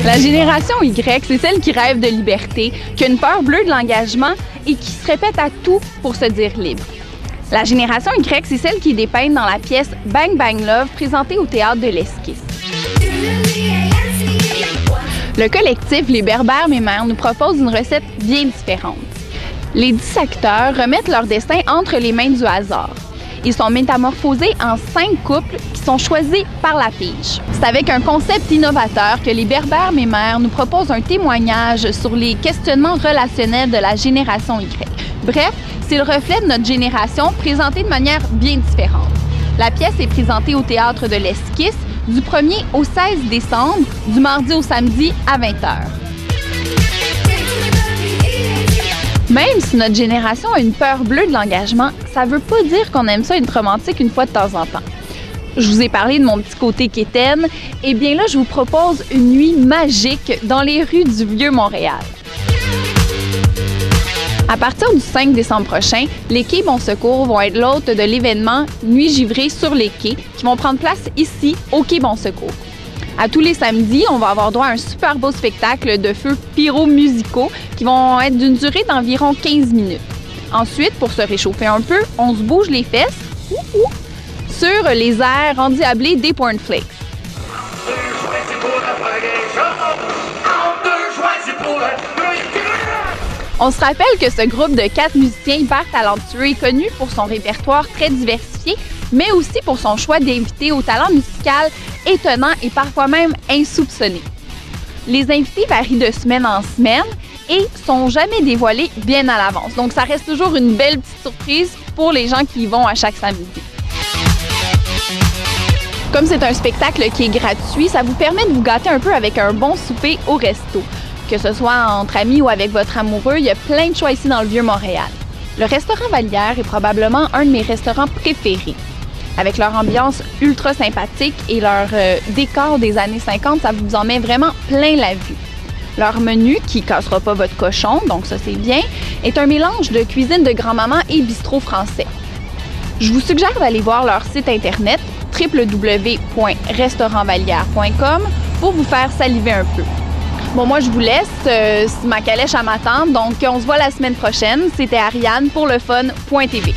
La génération Y, c'est celle qui rêve de liberté, qui a une peur bleue de l'engagement et qui se répète à tout pour se dire libre. La génération Y, c'est celle qui est dépeinte dans la pièce Bang Bang Love présentée au théâtre de l'Esquisse. Le collectif Les Berbères Mémères nous propose une recette bien différente. Les 10 acteurs remettent leur destin entre les mains du hasard. Ils sont métamorphosés en 5 couples qui sont choisis par la pige. C'est avec un concept innovateur que les Berbères Mémères nous proposent un témoignage sur les questionnements relationnels de la génération Y. Bref, c'est le reflet de notre génération présenté de manière bien différente. La pièce est présentée au théâtre de l'Esquisse du 1er au 16 décembre, du mardi au samedi à 20h. Même si notre génération a une peur bleue de l'engagement, ça veut pas dire qu'on aime ça être romantique une fois de temps en temps. Je vous ai parlé de mon petit côté quétaine, et bien là, je vous propose une nuit magique dans les rues du Vieux-Montréal. À partir du 5 décembre prochain, les quais Bon Secours vont être l'hôte de l'événement Nuit givrée sur les quais qui vont prendre place ici, au quai Bon Secours. À tous les samedis, on va avoir droit à un super beau spectacle de feux pyro-musicaux qui vont être d'une durée d'environ 15 minutes. Ensuite, pour se réchauffer un peu, on se bouge les fesses sur les airs endiablés des Porn Flakes. On se rappelle que ce groupe de 4 musiciens hyper talentueux est connu pour son répertoire très diversifié, mais aussi pour son choix d'invités au talent musical étonnant et parfois même insoupçonné. Les invités varient de semaine en semaine et sont jamais dévoilés bien à l'avance. Donc ça reste toujours une belle petite surprise pour les gens qui y vont à chaque samedi. Comme c'est un spectacle qui est gratuit, ça vous permet de vous gâter un peu avec un bon souper au resto. Que ce soit entre amis ou avec votre amoureux, il y a plein de choix ici dans le Vieux-Montréal. Le restaurant Vallière est probablement un de mes restaurants préférés. Avec leur ambiance ultra sympathique et leur décor des années 50, ça vous en met vraiment plein la vue. Leur menu, qui cassera pas votre cochon, donc ça c'est bien, est un mélange de cuisine de grand-maman et bistrot français. Je vous suggère d'aller voir leur site internet www.restaurantvallière.com pour vous faire saliver un peu. Bon, moi, je vous laisse. C'est ma calèche à m'attendre. Donc, on se voit la semaine prochaine. C'était Ariane pour lefun.tv.